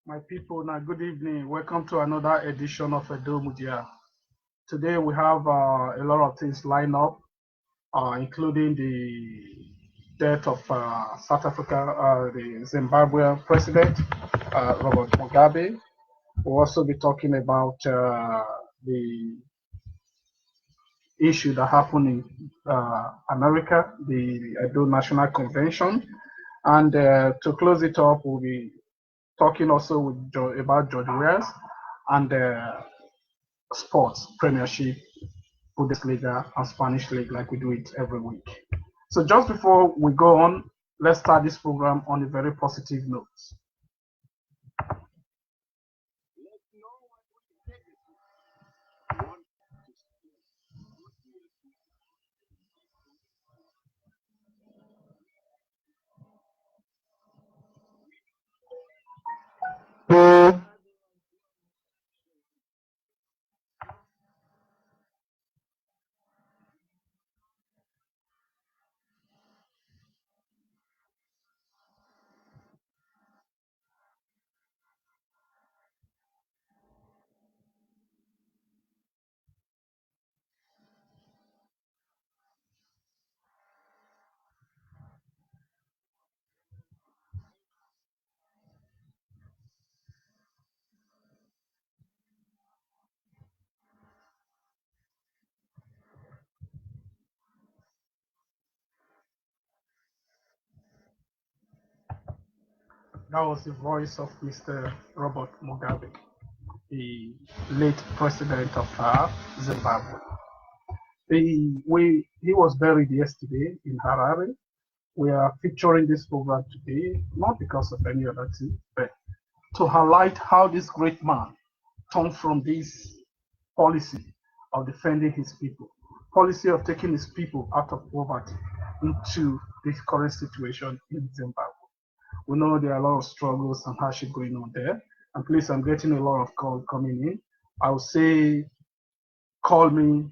My people, now good evening. Welcome to another edition of Edo Media. Today we have a lot of things lined up, including the death of South Africa, the Zimbabwe president, Robert Mugabe. We'll also be talking about the issue that happened in America, the Edo National Convention. And to close it up, we'll be talking also with about George Weahs and sports, Premiership, Bundesliga, and Spanish League, like we do it every week. So just before we go on, let's start this program on a very positive note. That was the voice of Mr. Robert Mugabe, the late president of Zimbabwe. He was buried yesterday in Harare. We are featuring this program today, not because of any other thing, but to highlight how this great man turned from this policy of defending his people, policy of taking his people out of poverty into this current situation in Zimbabwe. We know there are a lot of struggles and hardship going on there. And please, I'm getting a lot of calls coming in. I would say, call me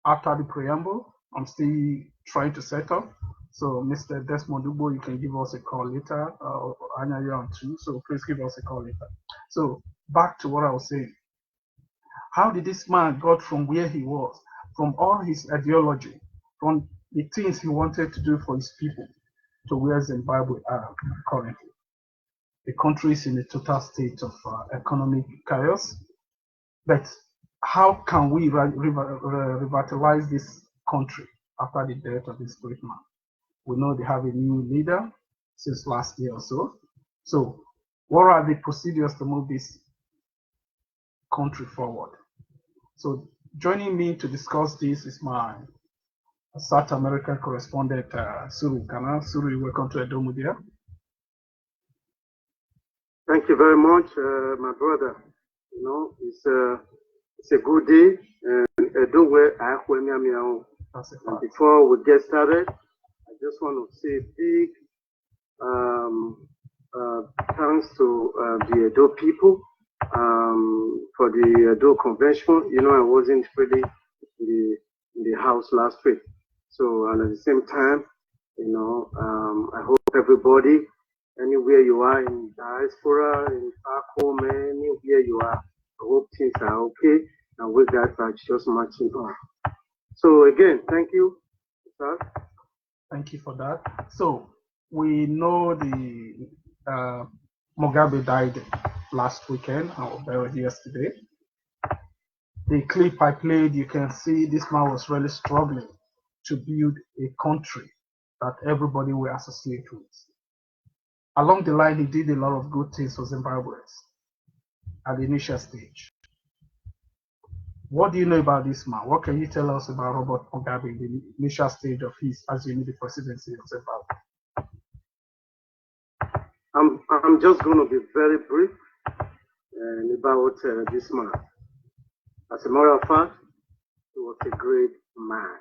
after the preamble. I'm still trying to set up. So, Mr. Desmond Ubo, you can give us a call later. Anya, you're on too. So, please give us a call later. So, back to what I was saying. How did this man got from where he was, from all his ideology, from the things he wanted to do for his people, to where Zimbabwe are currently? The country is in a total state of economic chaos. But how can we revitalize this country after the death of this great man? We know they have a new leader since last year or so. So what are the procedures to move this country forward? So joining me to discuss this is my South American correspondent, Suru Kana. Suru, welcome to Edo Media. Thank you very much, my brother. You know, it's a good day, and before we get started, I just want to say big thanks to the Edo people for the Edo convention. You know, I wasn't really in the house last week, so and at the same time, you know, I hope everybody, anywhere you are in diaspora, in back home, anywhere you are, I hope things are okay, and we guys are just marching on. So again, thank you, sir. Thank you for that. So we know the Mugabe died last weekend, or buried yesterday. The clip I played, you can see this man was really struggling to build a country that everybody will associate with. Along the line, he did a lot of good things for Zimbabweans at the initial stage. What do you know about this man? What can you tell us about Robert Mugabe in the initial stage of his assuming the presidency of Zimbabwe? I'm just going to be very brief about this man. As a matter of fact, he was a great man,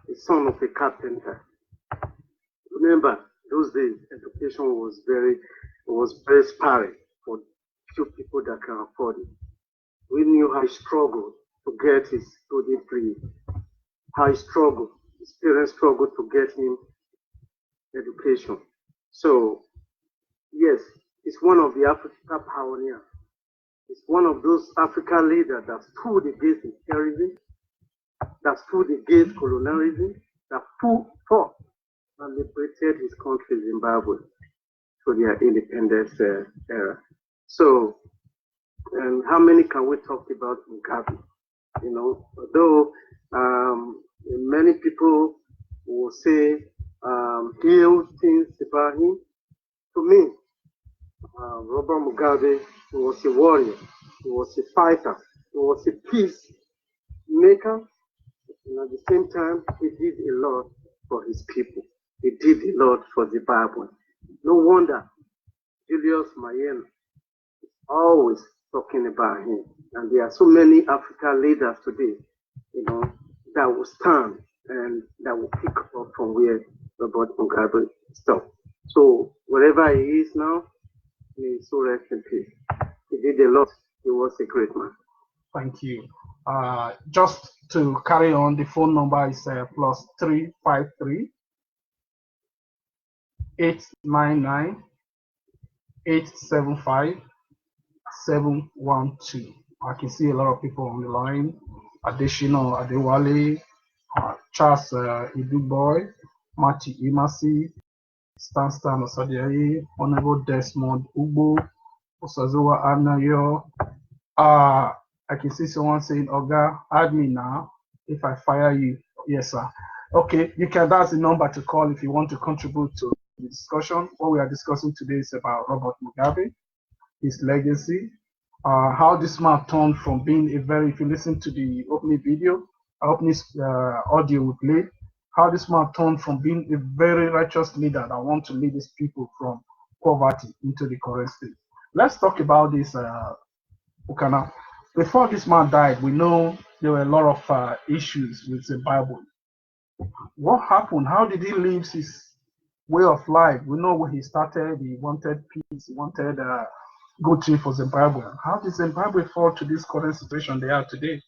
the son of a carpenter. Remember, those days education was very sparse for few people that can afford it. We knew how he struggled to get his study free, how he struggled, his parents struggled to get him education. So, yes, he's one of the African pioneers. He's one of those African leaders that stood against imperialism, that stood against colonialism, that fought and liberated his country, Zimbabwe, to their independence era. So, and how many can we talk about Mugabe? You know, although many people will say ill things about him, to me, Robert Mugabe was a warrior, he was a fighter, he was a peacemaker, and at the same time, he did a lot for his people. He did a lot for Zimbabwe. No wonder Julius Mayena is always talking about him. And there are so many African leaders today, you know, that will stand and that will pick up from where Robert Mugabe stopped. So wherever he is now, may he so rest in peace. He did a lot. He was a great man. Thank you. Just to carry on, the phone number is +353 899 875 712. I can see a lot of people on the line. Additional Adewale, Charles Iduboy, Mati Imasi, Stanstan Osadiaye, Honorable Desmond Ugbo, Osazowa Anayo. I can see someone saying, Oga, add me now if I fire you. Yes, sir. Okay, that's the number to call if you want to contribute to the discussion. What we are discussing today is about Robert Mugabe, his legacy, how this man turned from being if you listen to the opening video, opening audio we played, how this man turned from being a very righteous leader that wants to lead his people from poverty into the current state. Let's talk about this, Ukana. Before this man died, we know there were a lot of issues with Zimbabwe. What happened? How did he live his way of life? We know when he started, he wanted peace, he wanted good thing for Zimbabwe. How did Zimbabwe fall to this current situation they are today?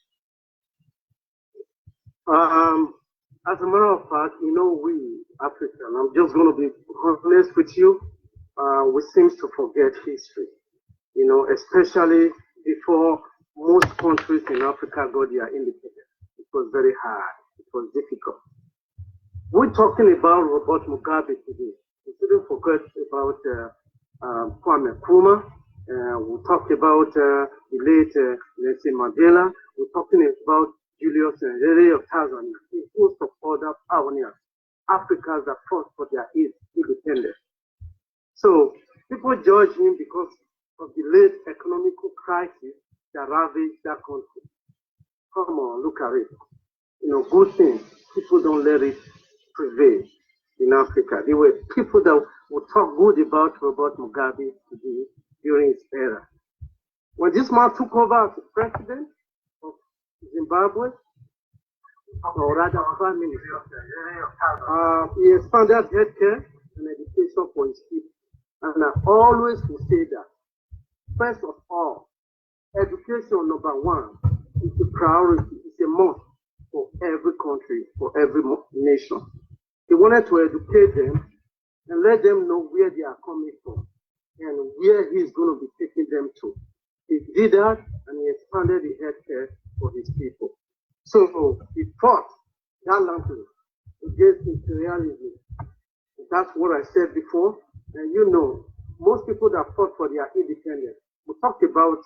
As a matter of fact, you know, we African, I'm just going to be honest with you, we seem to forget history, you know, especially before most countries in Africa got their independence. It was very hard. It was difficult. We're talking about Robert Mugabe today. We shouldn't forget about Kwame Nkrumah. We talked about the late Nelson Mandela. We're talking about Julius Nyerere of Tanzania. A host of other pioneers, Africans that fought for their independence. So people judge him because of the late economical crisis that ravaged that country. Come on, look at it. You know, good things. People don't let it prevail in Africa. There were people that would talk good about Robert Mugabe today during his era. When this man took over as the president of Zimbabwe, or rather prime minister, he expanded healthcare and education for his people. And I always will say that, first of all, education number one is a priority, it's a must for every country, for every nation. He wanted to educate them and let them know where they are coming from and where he's going to be taking them to. He did that, and he expanded the healthcare for his people. So he fought gallantly against imperialism. That's what I said before. And you know, most people that fought for their independence. We talked about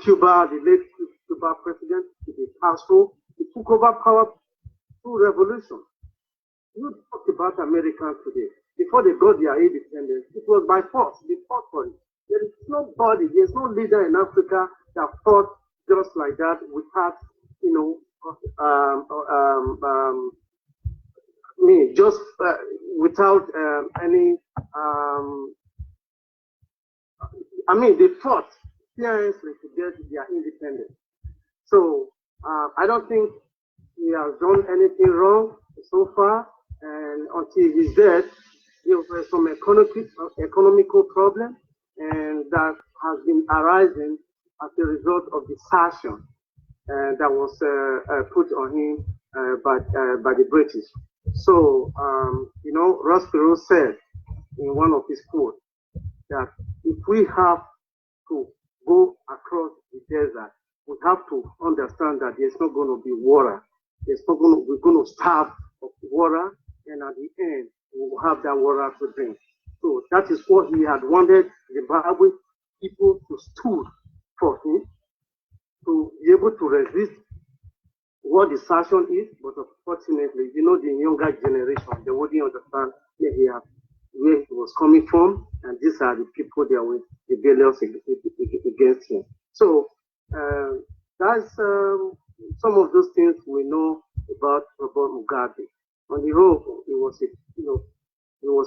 Cuba, the late Cuba president, Fidel Castro. He took over power through revolution. You talk about Americans today. Before they got their independence, it was by force. They fought for it. There is nobody, there's no leader in Africa that fought just like that without, you know, just without any. They fought fiercely to get their independence. So I don't think he has done anything wrong so far. And until his death, there were some economical problem, and that has been arising as a result of the sanction that was put on him by the British. So, Ross Perot said in one of his quotes that if we have to go across the desert, we have to understand that there's not going to be water. We're going to starve of water, and at the end, we will have that water to drink. So that is what he had wanted Zimbabwe people to stood for him, to be able to resist what the sanction is. But unfortunately, the younger generation, they wouldn't understand where he was coming from, and these are the people that were rebellious against him. So that's some of those things we know about Robert Mugabe. On the whole, he was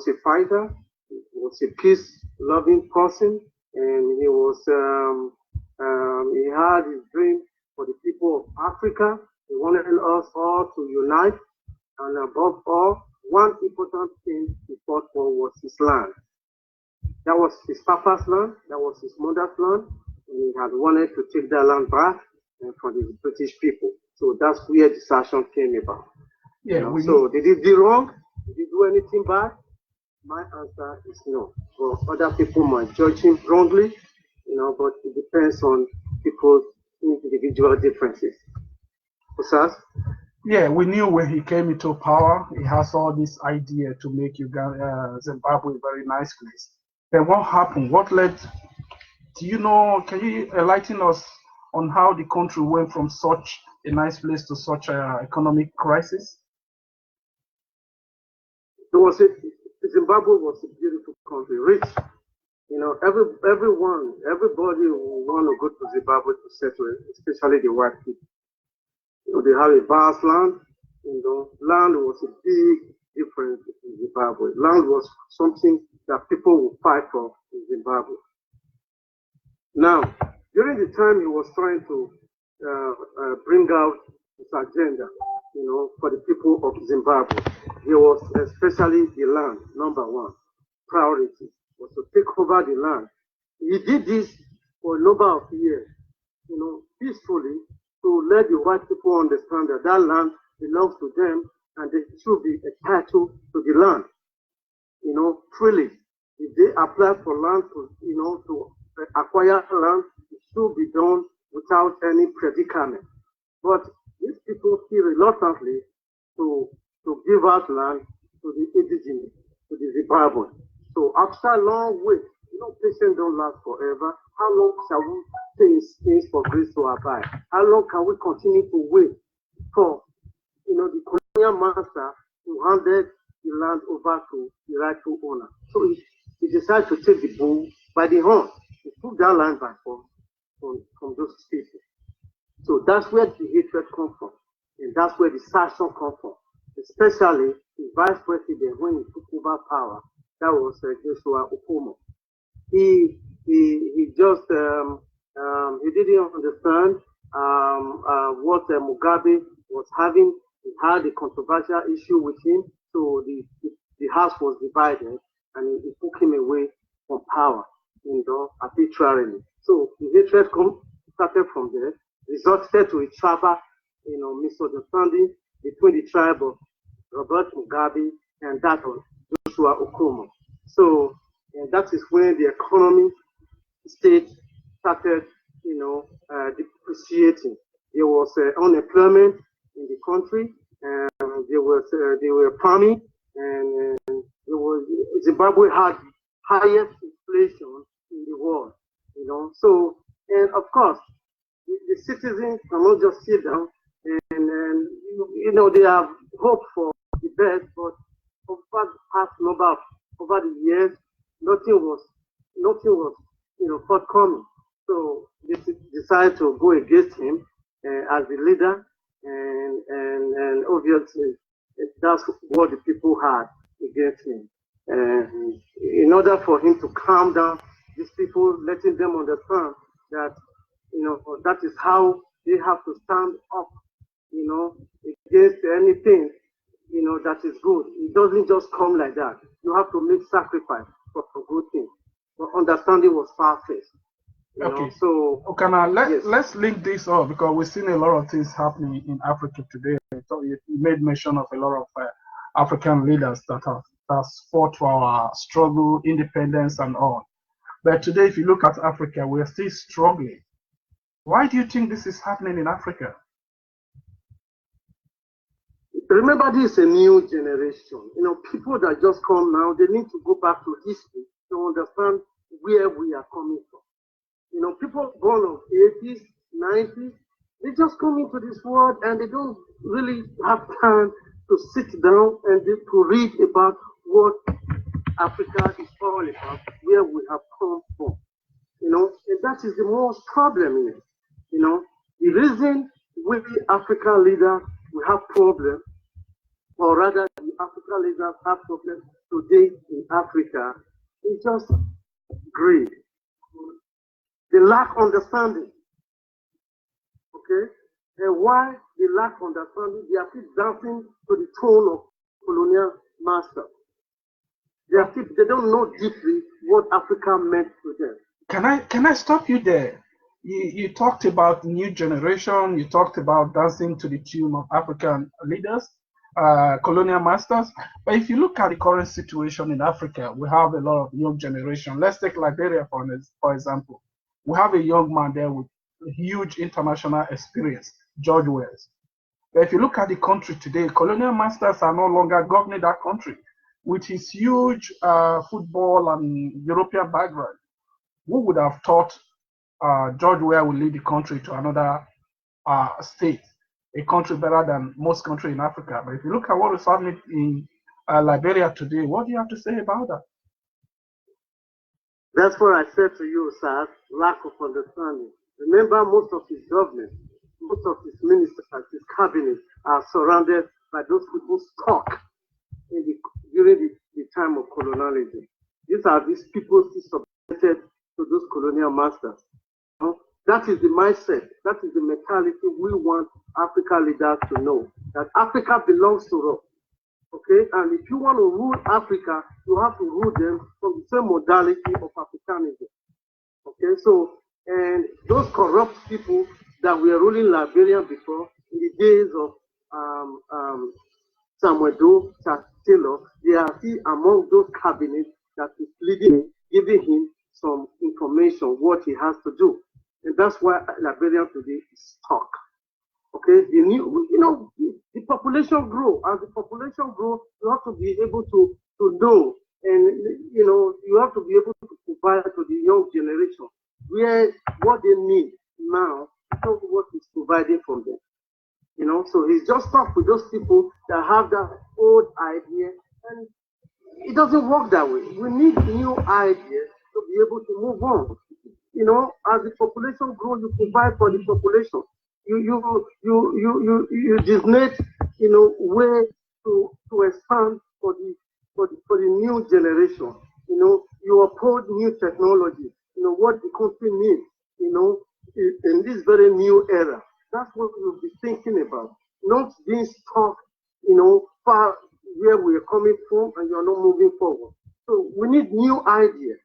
a fighter. He was a peace-loving person, and he had his dream for the people of Africa. He wanted us all to unite, and above all, one important thing he fought for was his land. That was his papa's land, that was his mother's land, and he had wanted to take that land back from the British people. So that's where the sanction came about. Yeah. So did he do wrong? Did he do anything bad? My answer is no. Well, other people might judge him wrongly, but it depends on people's individual differences. Osas? Yeah, we knew when he came into power, he has all this idea to make Zimbabwe a very nice place. Then what happened? What led? Can you enlighten us on how the country went from such a nice place to such an economic crisis? Zimbabwe was a beautiful country, rich. Everybody will want to go to Zimbabwe to settle, especially the white people. They have a vast land. Land was a big difference in Zimbabwe. Land was something that people would fight for in Zimbabwe. Now, during the time he was trying to bring out his agenda, for the people of Zimbabwe, there was especially the land, number one priority was to take over the land. He did this for a number of years, peacefully, to let the white people understand that that land belongs to them and they should be entitled to the land, freely. If they apply for land to acquire land, it should be done without any predicament. But these people feel reluctantly to give out land to the indigenous, to the Zimbabweans. So after a long wait, patience don't last forever. How long shall we stay for grace to abide? How long can we continue to wait for the colonial master to hand the land over to the rightful owner? So he decided to take the bull by the horn. He took that land by force from those people. So that's where the hatred comes from, and that's where the sanction comes from. Especially the vice president, when he took over power, that was Joshua Okomo. He just he didn't understand what Mugabe was having. He had a controversial issue with him, so the house was divided, and he took him away from power, arbitrarily. So the hatred started from there, resulted to a tribal, misunderstanding between the tribe of Robert Mugabe and that of Joshua Okomo. So And that is when the economy state started, depreciating. There was unemployment in the country, and they were farming, and there was Zimbabwe had highest inflation in the world. So, and of course, the citizens cannot just sit down and they have hope for the best, but over the past over the years, nothing was forthcoming. So they decided to go against him as the leader, and obviously that's what the people had against him. And in order for him to calm down these people, letting them understand that that is how they have to stand up, against anything, that is good. It doesn't just come like that. You have to make sacrifice for good things. But understanding was far-fetched. Okay. So Okana, let's link this up, because we've seen a lot of things happening in Africa today. So you made mention of a lot of African leaders that have fought for our struggle, independence, and all. But today, if you look at Africa, we are still struggling. Why do you think this is happening in Africa? Remember, this is a new generation. People that just come now, they need to go back to history to understand where we are coming from. People born of 80s, 90s, they just come into this world and they don't really have time to sit down and to read about what Africa is all about, where we have come from. And that is the most problem in it. The reason we African leaders we have problems, or rather the African leaders have problems today in Africa, is just greed. They lack understanding. Okay? And why they lack understanding? They are still dancing to the tone of colonial masters. They don't know deeply what Africa meant to them. Can I stop you there? You talked about new generation. You talked about dancing to the tune of African leaders, colonial masters. But if you look at the current situation in Africa, we have a lot of young generation. Let's take Liberia for example. We have a young man there with huge international experience, George Wells. But if you look at the country today, colonial masters are no longer governing that country with his huge football and European background. Who would have thought George Weah will lead the country to another state, a country better than most countries in Africa? But if you look at what is happening in Liberia today, what do you have to say about that? That's what I said to you, sir, lack of understanding. Remember, most of his government, most of his ministers, his cabinet are surrounded by those people stuck during the time of colonialism. These people still subjected to those colonial masters. That is the mindset, that is the mentality we want African leaders to know, that Africa belongs to us. Okay, and if you want to rule Africa, you have to rule them from the same modality of Africanism. Okay, so, and those corrupt people that were ruling Liberia before, in the days of Samuel Doe, Taylor, they are still among those cabinets that is leading, giving him some information, what he has to do. And that's why Liberia today is stuck. Okay, the population grow. As the population grows, you have to be able to know, and you have to be able to provide to the young generation where what they need now is not what is providing from them. So he's just stuck with those people that have that old idea, and it doesn't work that way. We need new ideas to be able to move on. As the population grows, you provide for the population. You designate, way to expand for the new generation. You uphold new technology. What the country needs. In this very new era. That's what we'll be thinking about. Not being stuck, far where we are coming from, and you're not moving forward. So we need new ideas.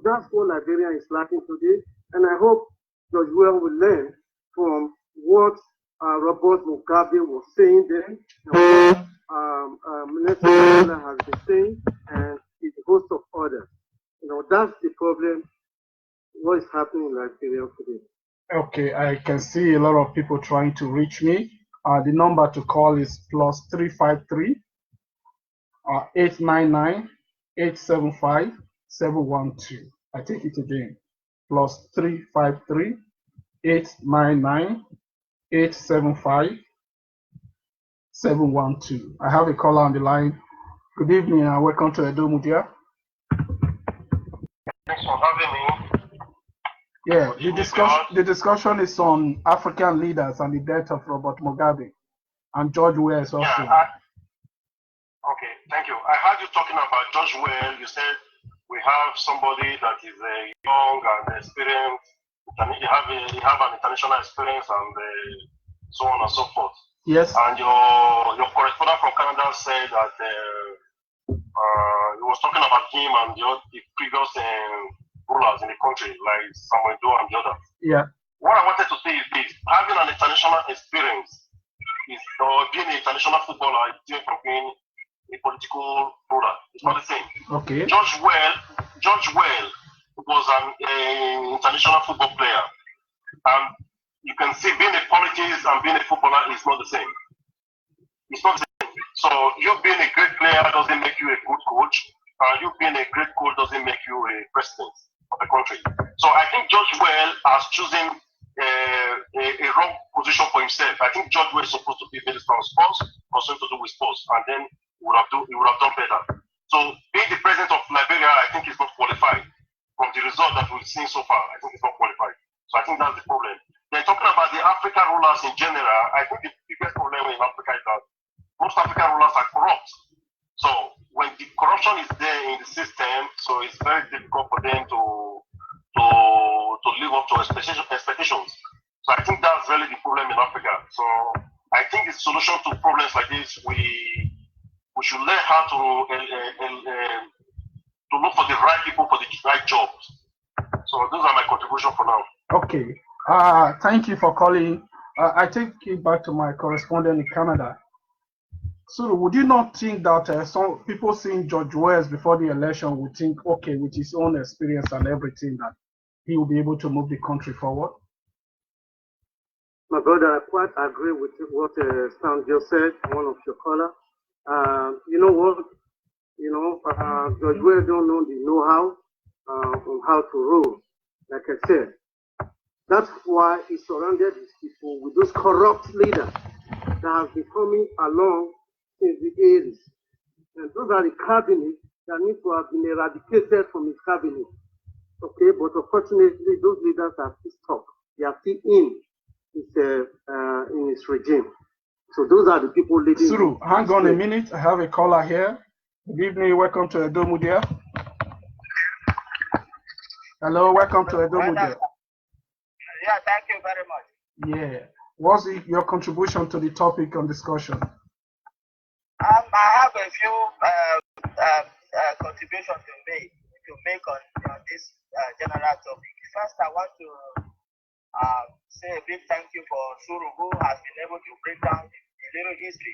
That's what Liberia is lacking today, and I hope George Weah will learn from what Robert Mugabe was saying then, and what Minister Mandela has been saying, and a host of others. problem. What is happening in Liberia today? Okay, I can see a lot of people trying to reach me. The number to call is +353 899 875 712. I take it again. +353 899 875 712. I have a caller on the line. Good evening and welcome to Edo Mudia. Thanks for having me. Yeah, the discussion is on African leaders and the death of Robert Mugabe, and George Weah is also. Yeah, okay, thank you. I heard you talking about George Weah. You said we have somebody that is young and experienced. He have an international experience and so on and so forth. Yes. And your correspondent from Canada said that he was talking about him and the previous rulers in the country, like Samuel Doe and the others. Yeah. What I wanted to say is this: having an international experience or being an international footballer is different from being a political ruler. It's not the same. Okay. George Well was an international football player, and you can see being a politician and being a footballer is not the same. It's not the same. So you being a great player doesn't make you a good coach, and you being a great coach doesn't make you a president of the country. So I think George Well has chosen a wrong position for himself. I think George Well is supposed to be minister of sports or something to do with sports, and then he would have done better. So being the president of Liberia, I think he's not qualified. From the result that we've seen so far, I think he's not qualified. So I think that's the problem. Then talking about the African rulers in general, I think the biggest problem in Africa is that most African rulers are corrupt. So when the corruption is there in the system, so it's very difficult for them to live up to expectations. So I think that's really the problem in Africa. So I think the solution to problems like this, we should learn how to look for the right people for the right jobs. So those are my contribution for now. Okay. Thank you for calling. I take it back to my correspondent in Canada. So would you not think that some people seeing George Weah before the election would think, okay, with his own experience and everything, that he will be able to move the country forward? My brother, I quite agree with what Stan just said, one of your caller. You know what? George Weah don't know the know-how on how to rule, like I said. That's why he surrounded his people with those corrupt leaders that have been coming along since the 80s. And those are the cabinets that need to have been eradicated from his cabinet. Okay, but unfortunately, those leaders are still stuck. They are still in his regime. So those are the people leading. Suru, hang on a minute. I have a caller here. Good evening. Welcome to Edo Mudia. Hello, welcome to Edo Mudia. Yeah, thank you very much. Yeah. What's your contribution to the topic on discussion? I have a few contributions to make on this general topic. First, I want to say a big thank you for Suru, who has been able to break down a little history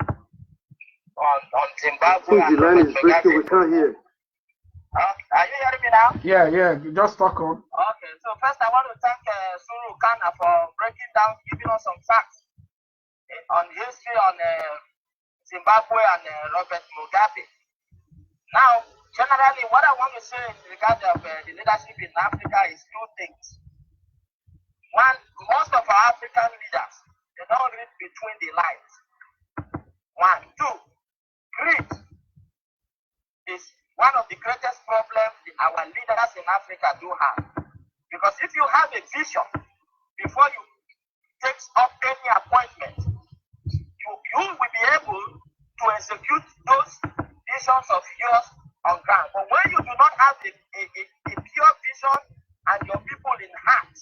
on Zimbabwe. The line is breaking. We can't hear. Are you hearing me now? Yeah. Just talk on. Okay. So first, I want to thank Suru Kana for breaking down, giving us some facts on history on Zimbabwe and Robert Mugabe. Now, generally, what I want to say in regard of the leadership in Africa is two things. One, most of our African leaders, they don't read between the lines. One. Two, greed is one of the greatest problems our leaders in Africa do have. Because if you have a vision before you take up any appointment, you will be able to execute those visions of yours on ground. But when you do not have a pure vision and your people in heart,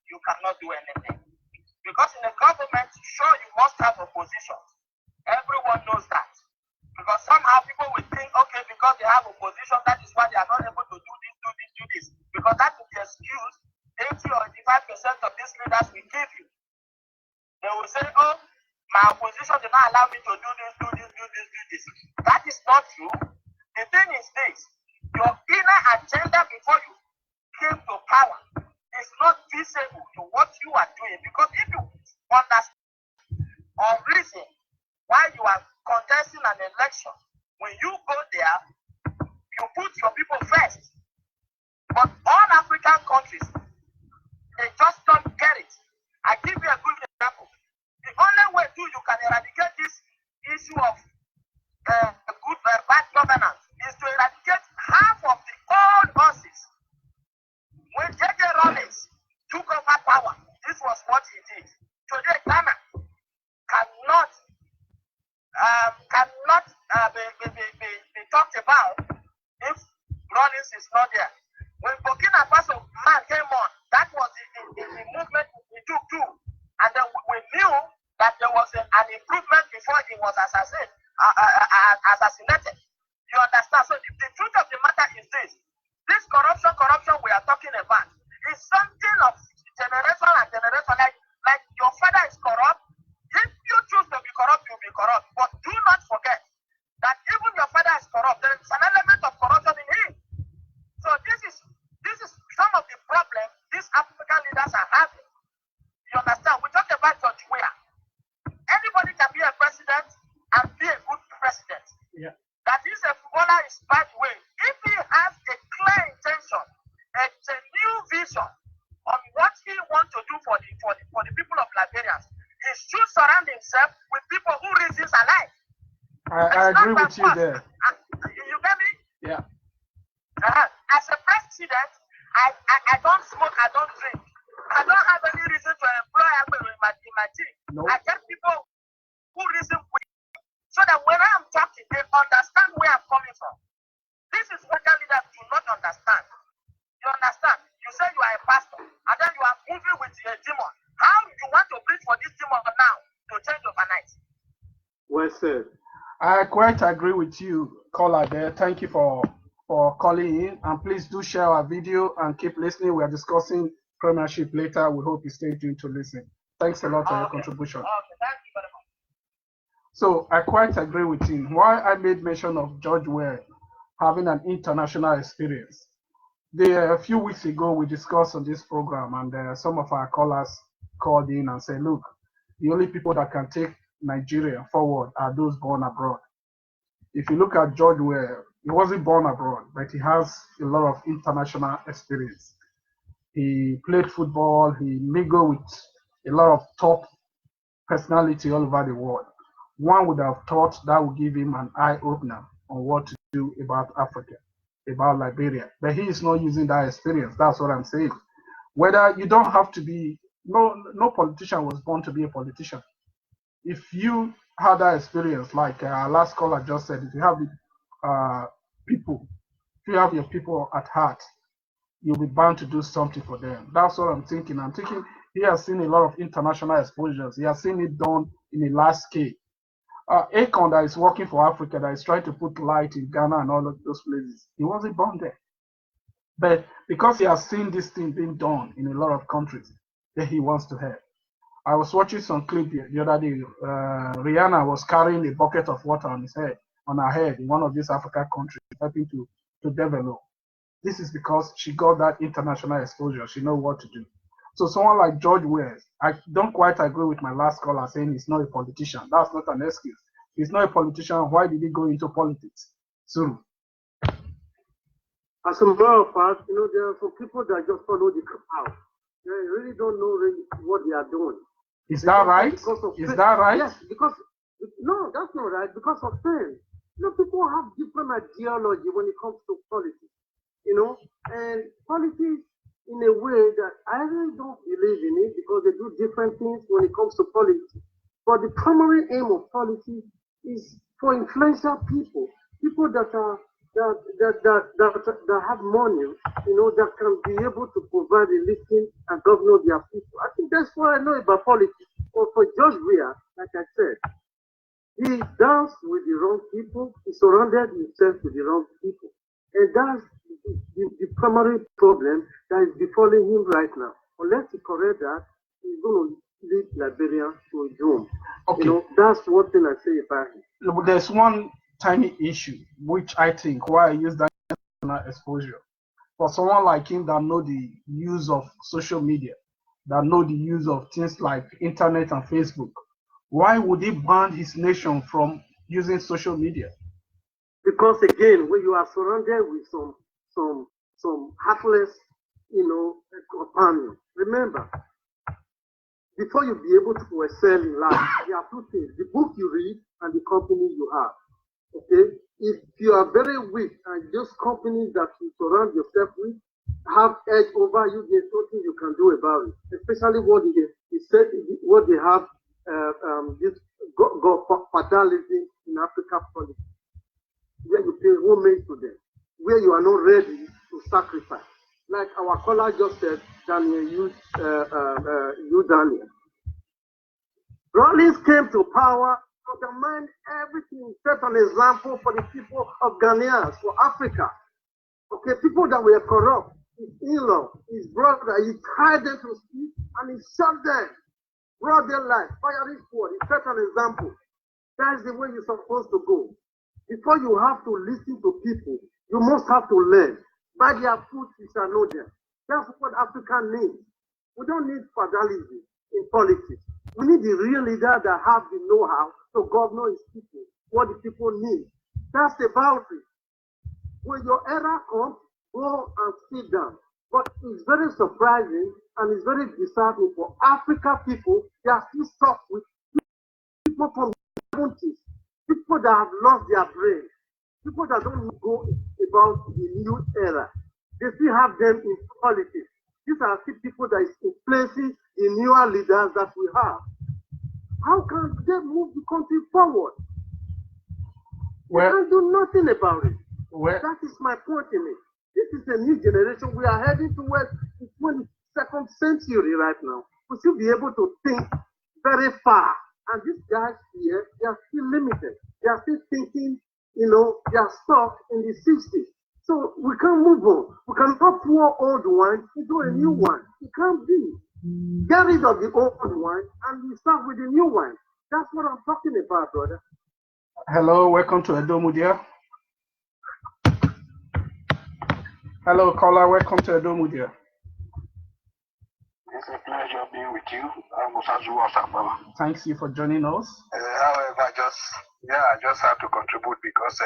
you cannot do anything. Because in a government, sure, you must have opposition. Everyone knows that. Because somehow people will think, okay, because they have opposition, that is why they are not able to do this. Because that is the excuse 80 or 85% of these leaders will give you. They will say, oh, my opposition did not allow me to do this. That is not true. The thing is this: your inner agenda before you election, when you go there, you put your people first. But all African countries, they just don't get it. I give you a good example. The only way you can eradicate this issue of bad governance is to eradicate half of the old horses. When J.J. Rawlings took over power, this was what he did. Today, Ghana cannot be talked about if Rawlings is not there. When Burkina Faso man came on, that was the movement we took too. And then we knew that there was an improvement before he was assassinated. You understand? So the truth of the matter is this corruption we are talking about is something of generation and generation. Like your father is corrupt. If you choose to be corrupt, you'll be corrupt. But do not forget that even your father is corrupt. There is an element of corruption in him. So this is some of the problems these African leaders are having. You understand? We talk about George Weah. Anybody can be a president and be a good president. Yeah. That is a footballer is bad way. If he has a clear intention, a new vision on what he wants to do for the people of Liberia, he should surround himself with people who reason alike. I agree with you there. You get me? Yeah. As a president, I don't smoke, I don't drink. I don't have any reason to employ alcohol in my team. Nope. I get people who reason with me so that when I'm talking, they understand where I'm coming from. This is what leaders do not understand. You understand? You say you are a pastor, and then you are moving with a demon. How do you want to preach for this demon now to change overnight? Well said. I quite agree with you, caller there. Thank you for calling in, and please do share our video and keep listening. We are discussing Premiership later. We hope you stay tuned to listen. Thanks a lot for your contribution. Okay, thank you very much. So I quite agree with him. Why I made mention of George Weah having an international experience. A few weeks ago, we discussed on this program, and some of our callers called in and said, look, the only people that can take Nigeria forward are those born abroad. If you look at George Weah, he wasn't born abroad, but he has a lot of international experience. He played football, he mingled with a lot of top personality all over the world. One would have thought that would give him an eye-opener on what to do about Africa, about Liberia. But he is not using that experience. That's what I'm saying. Whether you don't have to be, no politician was born to be a politician. If you had that experience, like our last caller just said, if you have people, if you have your people at heart, you'll be bound to do something for them. That's what I'm thinking. I'm thinking he has seen a lot of international exposures. He has seen it done in a large scale. Akon that is working for Africa, that is trying to put light in Ghana and all of those places, he wasn't born there. But because he has seen this thing being done in a lot of countries, then he wants to help. I was watching some clip the other day. Rihanna was carrying a bucket of water on her head in one of these African countries, helping to develop. This is because she got that international exposure. She knows what to do. So someone like George Weah, I don't quite agree with my last caller saying he's not a politician. That's not an excuse. He's not a politician. Why did he go into politics? Suru. As a matter of fact, there are some people that just follow the crowd. They really don't know really what they are doing. Is that right? Is that right? Yes, because no, that's not right. Because of fame. People have different ideology when it comes to politics. And politics in a way that I really don't believe in it, because they do different things when it comes to politics. But the primary aim of politics is for influential people that are that have money, that can be able to provide a living and govern their people. I think that's what I know about politics. Or for George Weah, like I said, he danced with the wrong people. He surrounded himself with the wrong people, and that's the primary problem that is befalling him right now. Unless he correct that, he's going to lead Liberia to a doom. Okay. That's one thing I say about him. There's one tiny issue, which I think why I use that exposure. For someone like him that know the use of social media, that know the use of things like internet and Facebook, why would he ban his nation from using social media? Because again, when you are surrounded with some heartless, companions, remember, before you be able to excel in life, there are two things: the book you read and the company you have. Okay, if you are very weak and those companies that you surround yourself with have edge over you, there's nothing you can do about it. Especially what they have this fatalism in Africa politics, where you pay homage to them, where you are not ready to sacrifice. Like our caller just said, Daniel. Rawlings came to power, undermined everything, set an example for the people of Ghanaians, for Africa. Okay, people that were corrupt, his in-law, his brother, he tied them to speak and he shot them, brought their life, firing squad. He set an example. That's the way you're supposed to go. Before you have to listen to people, you must have to learn. By their fruit, you shall know them. That's what Africa needs. We don't need fatalism in politics. We need the real leader that have the know-how to govern his people, what the people need. That's about it. When your era comes, go and sit down. But it's very surprising and it's very disheartening for African people. They are still stuck with people from the 70s, people that have lost their brain, people that don't go about the new era. They still have them in politics. These are still people that is influencing the newer leaders that we have. How can they move the country forward? They can't do nothing about it. That is my point in it. This is a new generation. We are heading towards the 22nd century right now. We should be able to think very far. And these guys here, they are still limited. They are still thinking, they are stuck in the 60s. So we can't move on. We cannot pour old wine into a new one. It can't be. Get rid of the old wine and we start with the new wine. That's what I'm talking about, brother. Hello, welcome to Edo Mudia. Hello, caller, welcome to Edo Mudia. It's a pleasure being with you. Thanks you for joining us. However, I just have to contribute because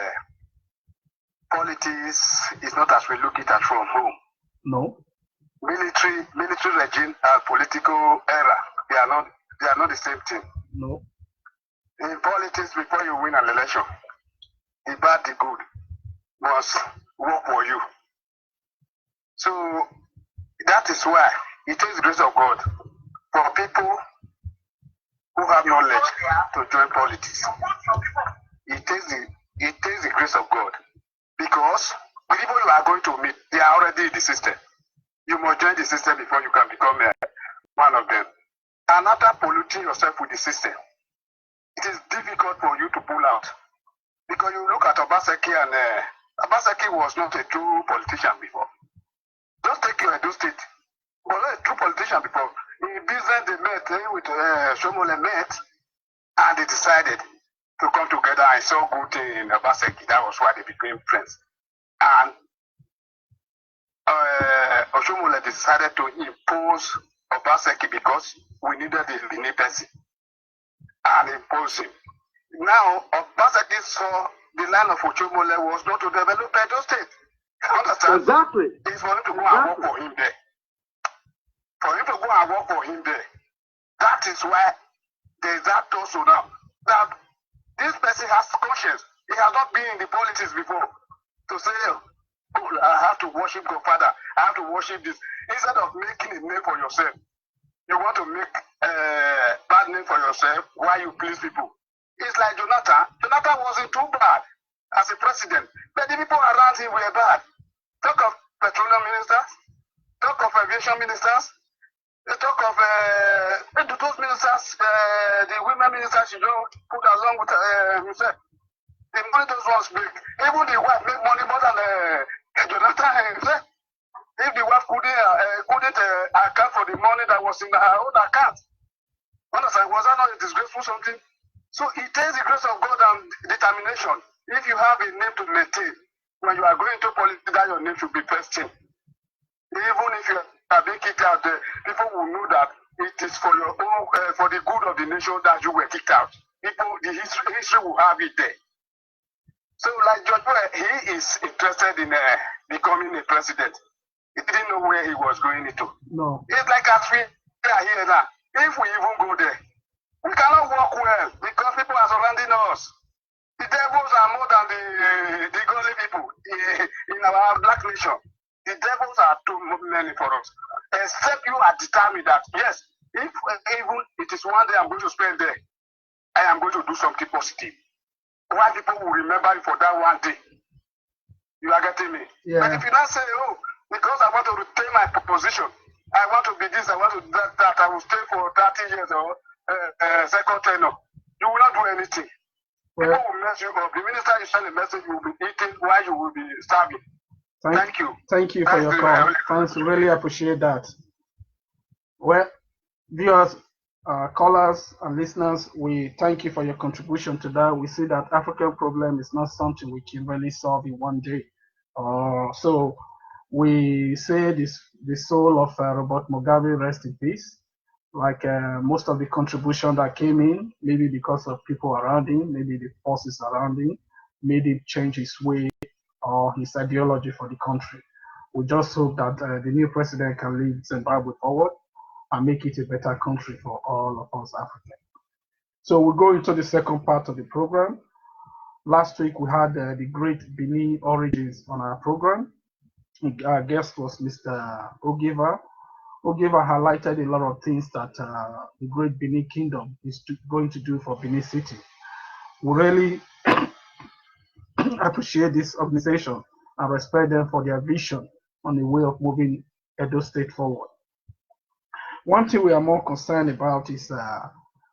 politics is not as we look at from home. No. Military regime and political era, they are not the same thing. No. In politics, before you win an election, the bad, the good must work for you. So that is why it takes the grace of God for people who have knowledge to join politics. It takes the grace of God, because the people you are going to meet, they are already in the system. You must join the system before you can become one of them. And after polluting yourself with the system, it is difficult for you to pull out. Because you look at Obaseki, and Obaseki was not a true politician before. Just take your Edo State. He was not a true politician before. In business, they met with Shomole met, and they decided to come together and saw good thing in Obaseki. That was why they became friends. And Oshomole decided to impose Obaseki because we needed the independence and impose him. Now, Obaseki saw the line of Oshomole was not to develop Edo State. You understand? Exactly. It's for him to go and work for him there. For him to go and work for him there. That is why there is that also now. That this person has conscience. He has not been in the politics before. To say, oh, I have to worship God Father. I have to worship this. Instead of making a name for yourself, you want to make a bad name for yourself while you please people. It's like Jonathan. Jonathan wasn't too bad as a president, but the people around him were bad. Talk of petroleum ministers, talk of aviation ministers, talk of those ministers, the women ministers you don't put along with himself. The money those ones make. Even the wife make money more than Jonathan himself. If the wife couldn't account for the money that was in her own account, understand, was that not a disgraceful something? So it takes the grace of God and determination. If you have a name to maintain, when you are going to politics, that your name should be first thing. Even if you are being kicked out there, people will know that it is for your own, for the good of the nation that you were kicked out. People, the history will have it there. So like George Bush, he is interested in becoming a president. He didn't know where he was going into. No. It's like as we are here now. If we even go there, we cannot work well because people are surrounding us. The devils are more than the godly people in our black nation. The devils are too many for us. Except you are determined that, yes, if even it is one day I'm going to spend there, I am going to do something positive. Why people will remember you for that one day. You are getting me? Yeah. But if you not say, oh, because I want to retain my position, I want to be this, I want to do that, I will stay for 30 years or second tenure, you will not do anything. Well, people will mess you up. The minister is sending a message, you will be eating while you will be starving. Thank you. Thank you for your call. Thanks, really appreciate that. Well, viewers, callers and listeners, we thank you for your contribution to that. We see that African problem is not something we can really solve in one day. So we say the soul of Robert Mugabe rest in peace. Like most of the contribution that came in, maybe because of people around him, maybe the forces around him, made him change his way or his ideology for the country. We just hope that the new president can lead Zimbabwe forward and make it a better country for all of us Africans. So we'll go into the second part of the program. Last week we had the great Benin origins on our program. Our guest was Mr. Ogiva. Ogiva highlighted a lot of things that the great Benin Kingdom is going to do for Benin City. We really appreciate this organization and respect them for their vision on the way of moving Edo State forward. One thing we are more concerned about is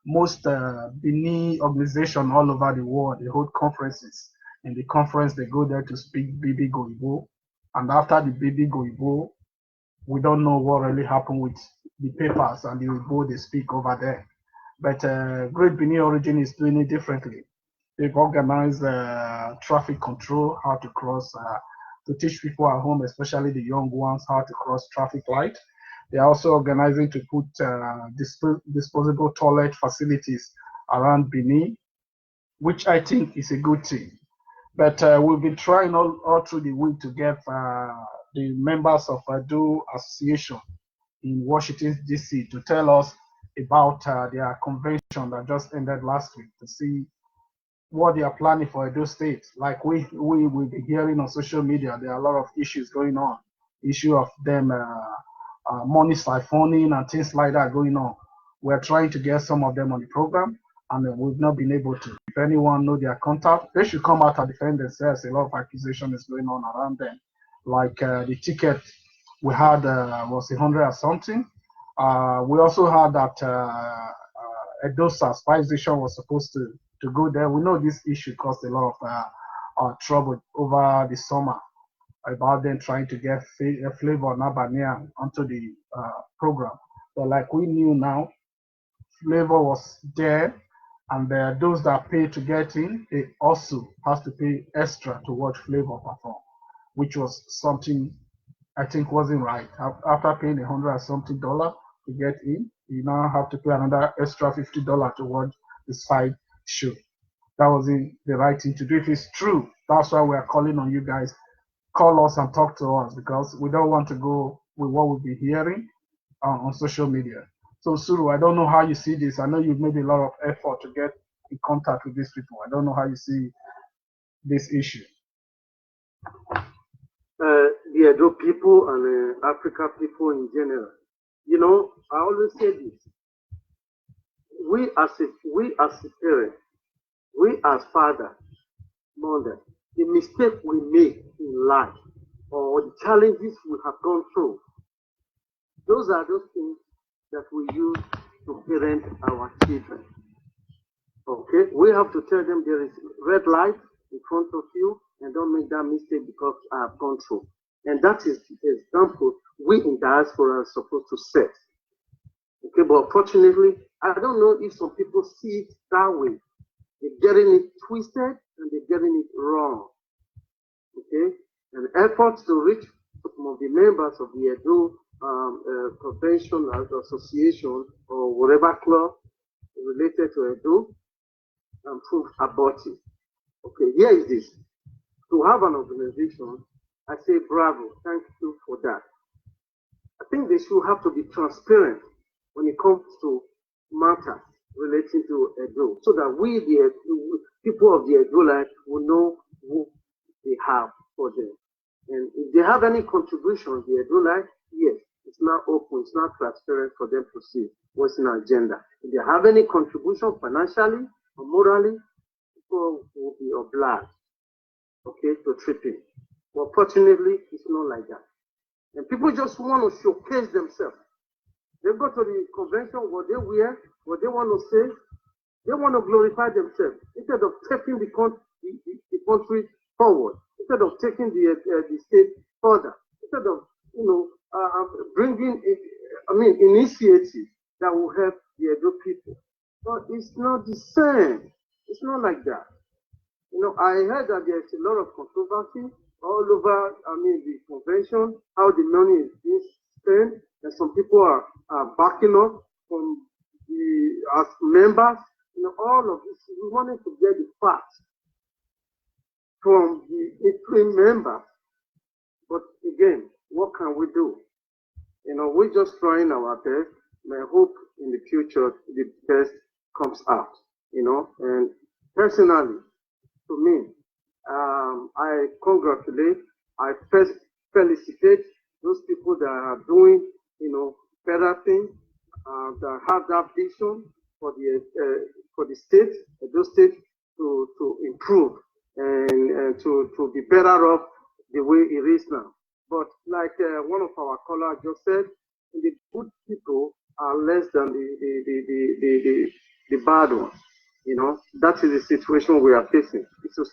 most Benin organizations all over the world, they hold conferences. In the conference, they go there to speak Bibi Goibo. And after the Bibi Goibo, we don't know what really happened with the papers and the Igbo they speak over there. But Great Benin Origin is doing it differently. They've organized traffic control, how to cross, to teach people at home, especially the young ones, how to cross traffic light. They're also organizing to put disposable toilet facilities around Benin, which I think is a good thing. But we've been trying all through the week to get the members of Edo Association in Washington, D.C. to tell us about their convention that just ended last week, to see what they are planning for Edo State. Like we will be hearing on social media, there are a lot of issues going on. Issue of them money siphoning and things like that going on. We're trying to get some of them on the program, and we've not been able to. If anyone know their contact, they should come out and defend themselves. A lot of accusation is going on around them. Like the ticket we had was 100 or something. We also had that Edosa Spice Station was supposed to go there. We know this issue caused a lot of trouble over the summer about them trying to get Flavor Nabania onto the program. But like we knew now, Flavor was there, and those that pay to get in, they also has to pay extra to watch Flavor perform, which was something I think wasn't right. After paying $100 or something to get in, you now have to pay another extra $50 to watch the side show. That wasn't the right thing to do. If it's true, that's why we are calling on you guys. Call us and talk to us, because we don't want to go with what we'll be hearing on social media. So Suru, I don't know how you see this. I know you've made a lot of effort to get in contact with these people. I don't know how you see this issue. The Edo people and Africa people in general. You know, I always say this. We as a parent, we as father, mother, the mistake we make in life or the challenges we have gone through, those are those things that we use to parent our children. Okay, we have to tell them there is red light in front of you, and don't make that mistake because I have gone through. And that is the example we in diaspora are supposed to set. Okay, but unfortunately, I don't know if some people see it that way. They're getting it twisted and they're getting it wrong. Okay, and efforts to reach some of the members of the Edo Convention Association or whatever club related to Edo proved abortive. Okay, here is this. to have an organization, I say bravo, thank you for that. I think they should have to be transparent when it comes to matters relating to Edo, so that we, the people of the Edo life, will know who they have for them. And if they have any contribution, the Edo life, yes, it's not open, it's not transparent for them to see what's in our agenda. If they have any contribution financially or morally, people will be obliged, okay, to trip in. But fortunately, it's not like that. And people just want to showcase themselves. They go to the convention, what they wear, what they want to say, they want to glorify themselves instead of taking the country forward, instead of taking the state further, instead of bringing initiatives that will help the Edo people. But it's not the same. It's not like that. I heard that there's a lot of controversy all over, the convention, how the money is being spent, and some people are backing up from as members. All of this, we wanted to get the facts from the members. But again, what can we do? We're just trying our best. And I hope in the future the best comes out. And personally, to me, I congratulate, I first felicitate those people that are doing, better things, that have that vision for the state, those states to improve and to be better off the way it is now. But like one of our callers just said, the good people are less than the bad ones. That is the situation we are facing.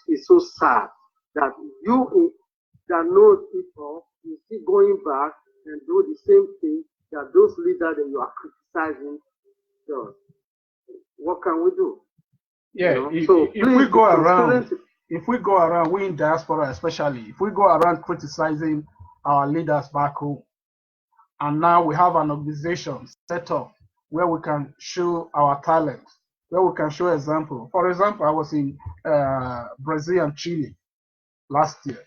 It's so sad that you that know people, you keep going back and do the same thing that those leaders that you are criticizing does. What can we do? Yeah, if we go around, we in diaspora especially, if we go around criticizing our leaders back home, and now we have an organization set up where we can show our talent, where we can show example. For example, I was in Brazil and Chile last year.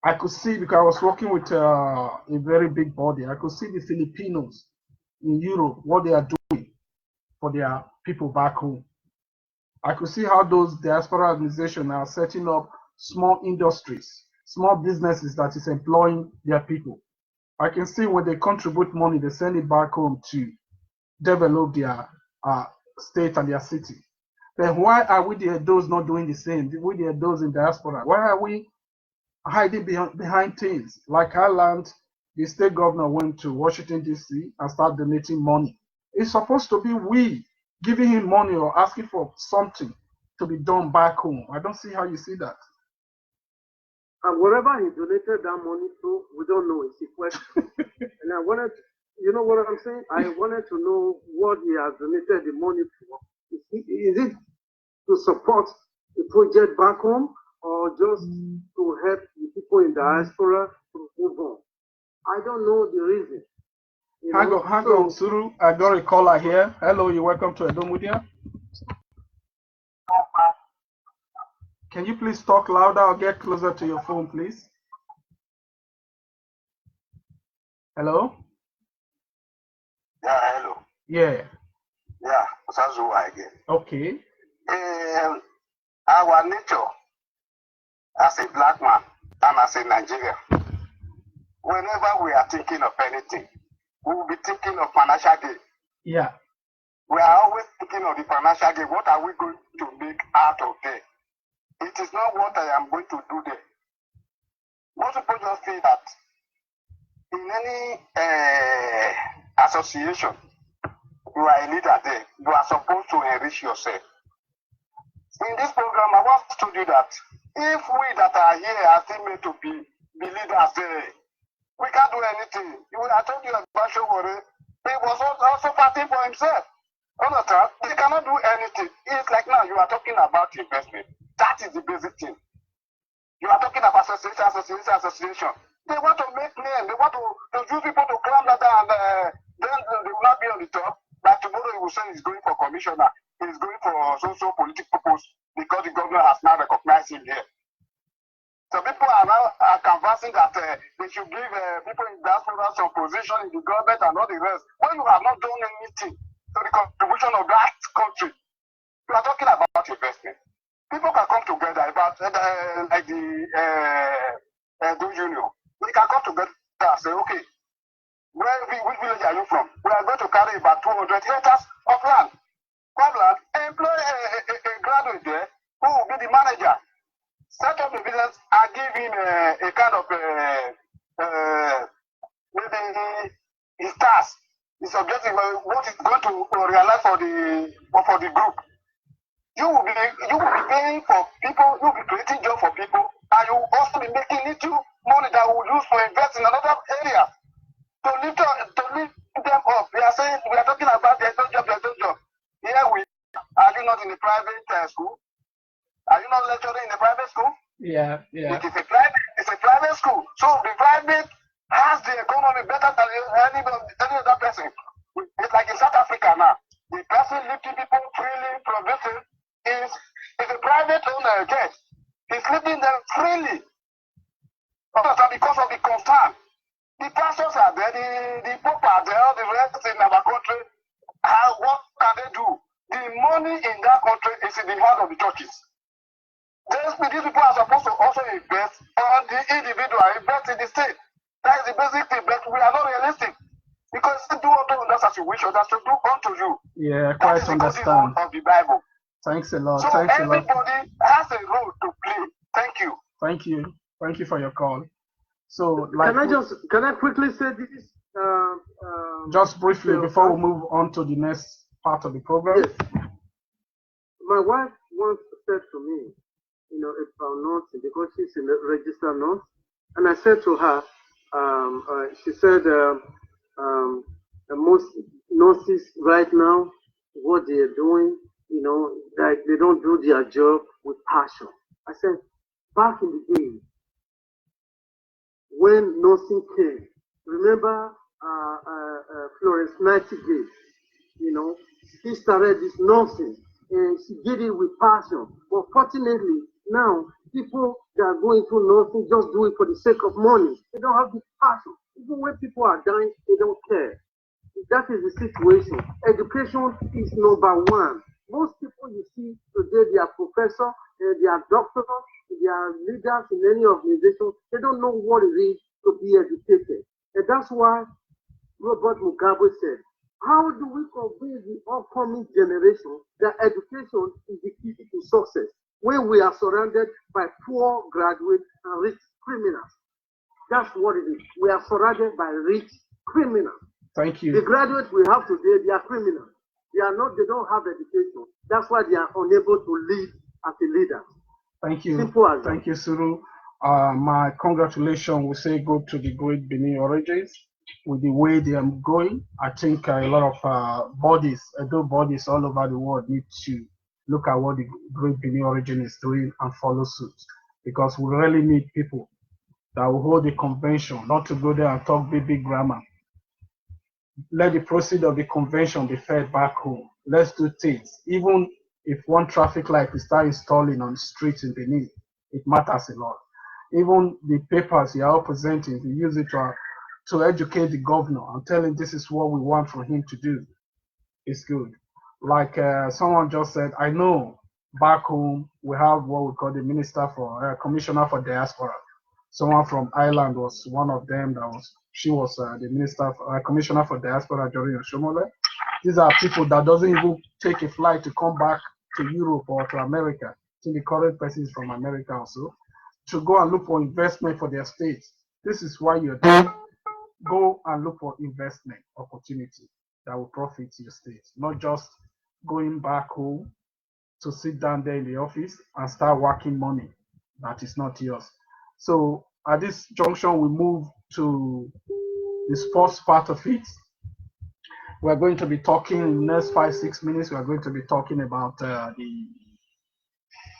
I could see, because I was working with a very big body, I could see the Filipinos in Europe, what they are doing for their people back home. I could see how those diaspora organizations are setting up small industries, small businesses that is employing their people. I can see when they contribute money, they send it back home to develop their state and their city. Then why are we those not doing the same? We those in diaspora. Why are we hiding behind things? Like I learned, the state governor went to Washington, D.C. and started donating money. It's supposed to be we giving him money or asking for something to be done back home. I don't see how you see that. And wherever he donated that money to, we don't know. It's a question. And I wanted, you know what I'm saying? I wanted to know what he has donated the money for. Is it to support the project back home, or just to help the people in diaspora to move on? I don't know the reason. Hang on, Suru. I got a caller here. Hello, you're welcome to Edo Media. Can you please talk louder or get closer to your phone, please? Hello? Yeah, hello. Yeah. Yeah, Osazuwa again. Okay. Our nature as a black man and as a Nigerian, whenever we are thinking of anything, we will be thinking of financial gain. Yeah. We are always thinking of the financial gain. What are we going to make out of there? It is not what I am going to do there. Most people just say that in any association, you are a leader there. You are supposed to enrich yourself. In this program, I want to tell you that if we that are here are still made to be leaders there, we can't do anything. I told you about Shogore, he was also fighting for himself. Understand? He cannot do anything. It's like now you are talking about investment. That is the basic thing. You are talking about association. They want to make name. They want to use people to climb ladder, and then they will not be on the top. Like tomorrow, he will say he's going for commissioner. He's going for social political purpose because the governor has now recognized him here. passing that they should give people in diaspora some position in the government and all the rest. When you have not done anything to the contribution of that country, you are talking about investment. People can come together about like the Edo Union. We can come together and say, okay, which village are you from? We are going to carry about 200 hectares of land. Farmland, employ a graduate there who will be the manager. Set up the business and give him a kind of maybe his task, his objective, what he's going to realize for the group. You will be paying for people, you will be creating jobs for people, and you will also be making little money that we will use to invest in another area to lift them up. We are talking about there's no job. Here are you not in the private school? Are you not lecturing in the private school? Yeah. It's a private school. So the private has the economy better than any other person. It's like in South Africa now. The person lifting people freely from this is a private owner jet. He's lifting them freely. Because of the concern. The pastors are there, the Pope are there, all the rest in our country. What can they do? The money in that country is in the hand of the churches. These people are supposed to also invest on the individual, invest in the state. That is the basic thing, but we are not realistic. Because you do unto others as you wish others to do unto you. Yeah, quite understand. Of the Bible. Thanks a lot. So everybody has a role to play. Thank you. Thank you for your call. So, can I quickly say this? Just briefly before we move on to the next part of the program. Yes. My wife once said to me, about nursing, because she's a registered nurse, and I said to her, she said, most nurses right now, what they are doing, like they don't do their job with passion. I said, back in the day, when nursing came, remember Florence Nightingale, she started this nursing and she did it with passion. But fortunately, now people that are going through nursing just do it for the sake of money. They don't have the passion. Even when people are dying, they don't care. That is the situation. Education is number one. Most people you see today, they are professors, they are doctors, they are leaders in any organization. They don't know what it is to be educated. And that's why Robert Mugabe said, how do we convince the upcoming generation that education is the key to success when we are surrounded by poor graduates and rich criminals? That's what it is. We are surrounded by rich criminals. Thank you. The graduates we have today, they are criminals. They don't have education. That's why they are unable to lead as a leader. Thank you. Simple as that. Thank you, Suru. My congratulations we say go to the great Benin Origins with the way they are going. I think a lot of adult bodies all over the world need to look at what the great Benin Origin is doing and follow suit, because we really need people that will hold the convention, not to go there and talk big grammar. Let the proceeds of the convention be fed back home. Let's do things. Even if one traffic light is start installing on the streets in Benin, it matters a lot. Even the papers you are presenting, we use it to educate the governor and tell him this is what we want for him to do. It's good. Like someone just said, I know back home we have what we call the commissioner for diaspora. Someone from Ireland was one of them. She was the commissioner for diaspora during Oshomole. These are people that doesn't even take a flight to come back to Europe or to America. I think the current person is from America also, to go and look for investment for their states. This is why you're there. Go and look for investment opportunity that will profit your state, not just going back home to sit down there in the office and start working money that is not yours. So at this junction, we move to the sports part of it. We're going to be talking in the next 5-6 minutes. We're going to be talking about the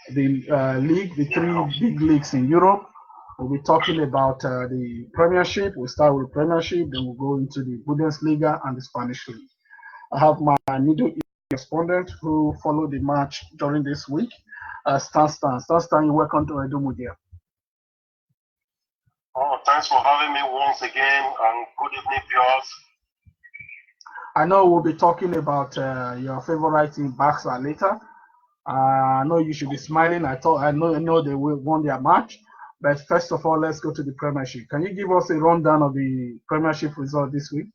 league, the 3 big leagues in Europe. We'll be talking about the Premiership. We'll start with Premiership, then we'll go into the Bundesliga and the Spanish League. I have my Middle East correspondent who followed the match during this week. Stan, you're welcome to Edo Media. Oh, thanks for having me once again, and good evening, viewers. I know we'll be talking about your favorite team, Barca, later. I know you should be smiling. I know they will won their match. But first of all, let's go to the Premiership. Can you give us a rundown of the Premiership result this week?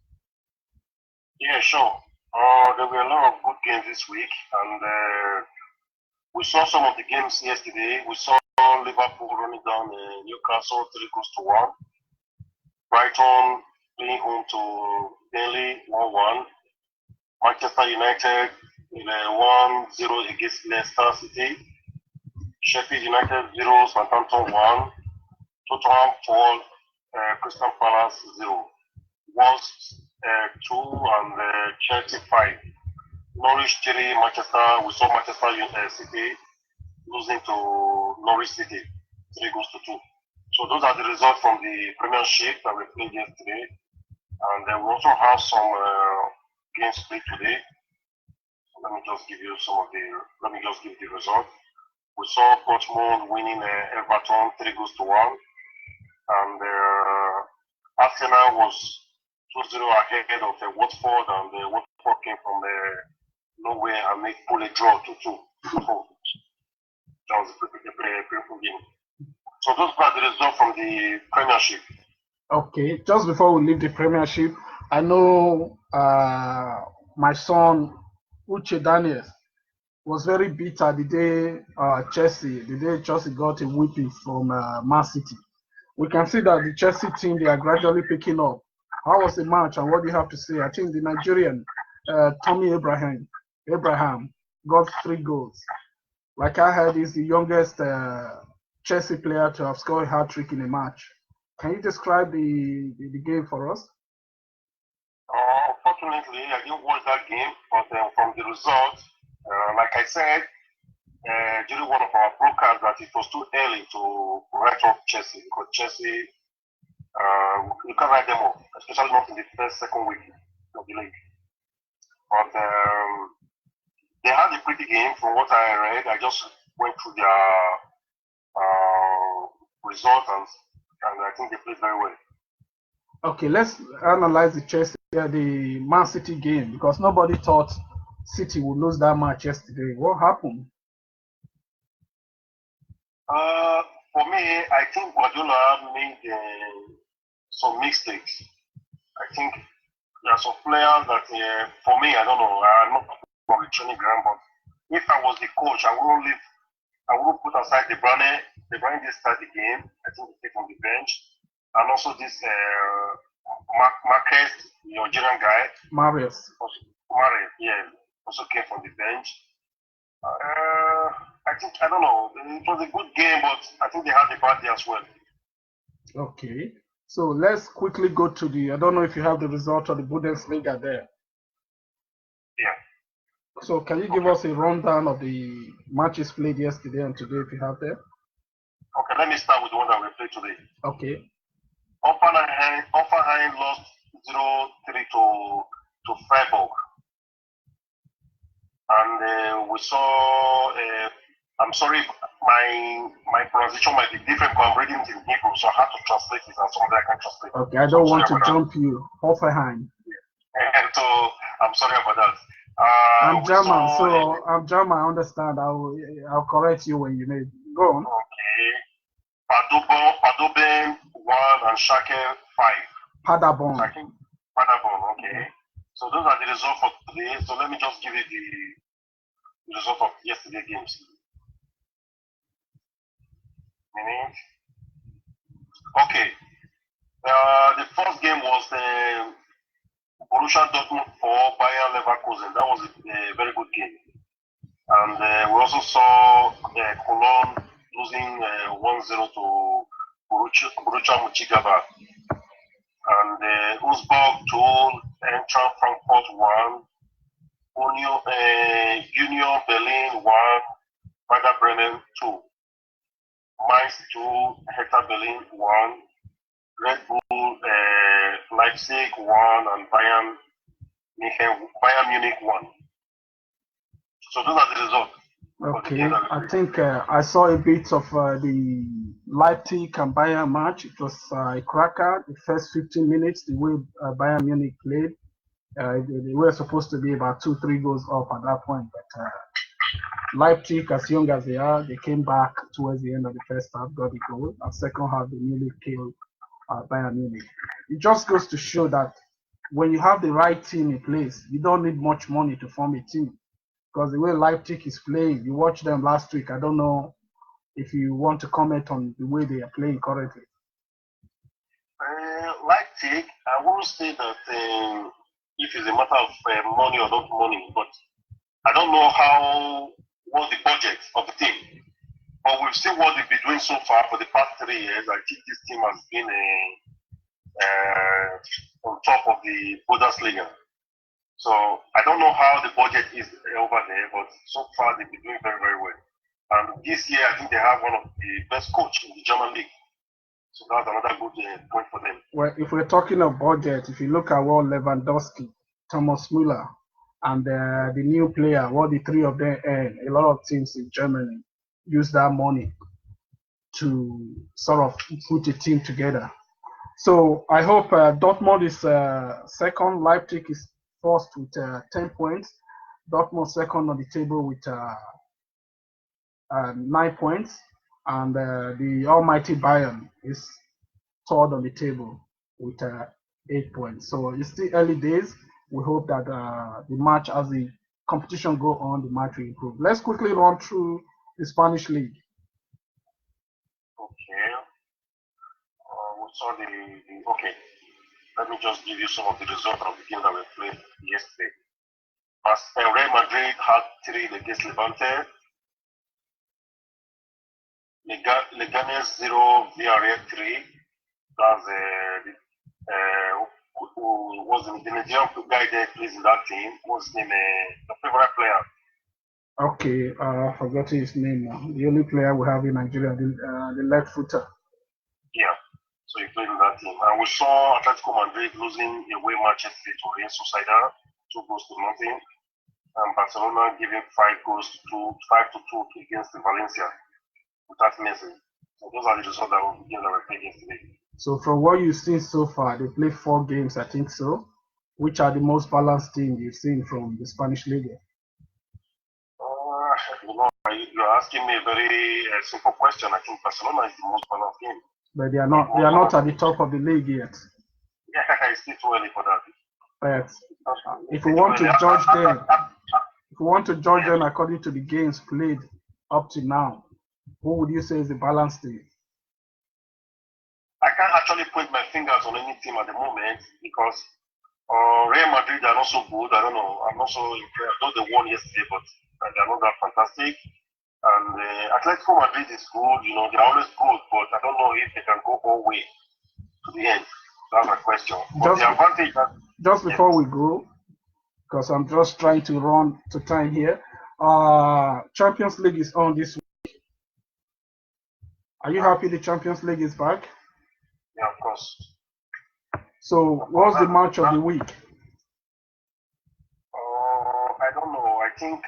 Yeah, sure. There were a lot of good games this week, and we saw some of the games yesterday. We saw Liverpool running down Newcastle 3-1. Brighton playing home to Burnley 1-1. Manchester United in 1-0 against Leicester City. Sheffield United 0, Southampton 1. Tottenham 4, Crystal Palace 0. Wolves 2 and Chelsea 5. Norwich 3, Manchester. We saw Manchester City losing to Norwich City 3-2. So those are the results from the Premiership that we played yesterday, and we also have some games played today. So let me just give you the result. We saw Portsmouth winning Everton 3-1, and Arsenal was 2-0 ahead of Watford, and Watford came from nowhere and made pull a draw 2-2. That was a pretty painful game. So those are the results from the Premiership. Okay, just before we leave the Premiership, I know my son Uche Daniels was very bitter the day Chelsea got a whipping from Man City. We can see that the Chelsea team, they are gradually picking up. How was the match, and what do you have to say? I think the Nigerian Tommy Abraham got 3 goals. Like I heard, he's the youngest Chelsea player to have scored a hat-trick in a match. Can you describe the game for us? Unfortunately, I didn't watch that game, but from the results, like I said during one of our broadcasts, that it was too early to write off Chelsea, because Chelsea, you can't write them off, especially not in the second week of the league. But they had a pretty game from what I read. I just went through their results, and I think they played very well. Okay, let's analyze the Man City game, because nobody thought City would lose that match yesterday. What happened? For me, I think Guardiola made some mistakes. I think there are some players that, for me, I don't know, I'm not from the training ground, but if I was the coach, I wouldn't put aside De Bruyne. De Bruyne did start the game. I think he came from the bench. And also this Marquez, the Nigerian guy. Marius, yeah, also came from the bench. I don't know. It was a good game, but I think they had a bad day as well. Okay, so let's quickly go to I don't know if you have the result of the Bundesliga there. Yeah. So can you give us a rundown of the matches played yesterday and today, if you have there? Okay, let me start with the one that we played today. Okay. Hoffenheim lost 0-3 to Freiburg. And we saw, I'm sorry, my pronunciation might be different, but I'm reading it in Hebrew, so I have to translate it, and somebody I can translate. Okay, I don't want to jump you. Hoffenheim. And so I'm sorry about that. I'm German, I'm German. I understand. I'll correct you when you need. Go on. Okay. Paderborn 1 and Schalke 5. Paderborn. Paderborn. Okay. So those are the results for today. So let me just give you the result of yesterday's games. Okay. The first game was Borussia Dortmund 4, Bayern Leverkusen. That was a very good game. And we also saw Cologne losing 1-0 to Borussia Mönchengladbach. And Augsburg 2, Eintracht Frankfurt 1, Union Berlin 1, Werder Bremen 2, Mainz 2, Hertha Berlin 1, Red Bull Leipzig 1, and Bayern Munich 1. So those are the results. Okay, I think I saw a bit of the Leipzig and Bayern match. It was a cracker. The first 15 minutes, the way Bayern Munich played, they were supposed to be about 2-3 goals up at that point. But Leipzig, as young as they are, they came back towards the end of the first half, got the goal. And second half, they nearly killed Bayern Munich. It just goes to show that when you have the right team in place, you don't need much money to form a team. Because the way Leipzig is playing, you watched them last week. I don't know if you want to comment on the way they are playing currently. Leipzig, I won't say that if it's a matter of money or not money, but I don't know what the budget of the team. But we've seen what they've been doing so far for the past 3 years. I think this team has been on top of the Bundesliga. So I don't know how the budget is over there, but so far they've been doing very, very well. And this year, I think they have one of the best coaches in the German league. So that's another good point for them. Well, if we're talking of budget, if you look at what Lewandowski, Thomas Müller, and the new player, what the three of them earn, a lot of teams in Germany use that money to sort of put a team together. So I hope Dortmund is second, Leipzig is first with 10 points, Dortmund second on the table with 9 points, and the almighty Bayern is third on the table with 8 points. So it's still early days. We hope that the match, as the competition go on, the match will improve. Let's quickly run through the Spanish league. Okay. We saw okay. Let me just give you some of the results of the game that we played yesterday. Real Madrid had 3 against Levante. Leganes 0, Villarreal 3. That's who was the Nigerian guy there plays in that team. What's his name? The favorite player. Okay, I forgot his name now. The only player we have in Nigeria, the left footer. Yeah, so he played in that team. And we saw Atletico Madrid losing away match yesterday to Real Sociedad, 2 goals to nothing. And Barcelona giving 5 goals to 2 against Valencia without Messi. So those are the results that were played yesterday. So from what you've seen so far, they played 4 games, I think so. Which are the most balanced teams you've seen from the Spanish league? You're asking me a very simple question. I think Barcelona is the most balanced team. But they are not at the top of the league yet. Yeah, it's still too early for that. But if we want to judge them according to the games played up to now, who would you say is the balanced team? I can't actually point my fingers on any team at the moment because Real Madrid are not so good. I don't know. I'm not so impressed. I know they won yesterday, but they're not that fantastic. And Atletico Madrid is good. They're always good, but I don't know if they can go all the way to the end. That's my question. But the advantage just before we go, because I'm just trying to run to time here. Champions League is on this week. Are you happy the Champions League is back? Yeah, of course. So, what's the match of the week? I don't know. I think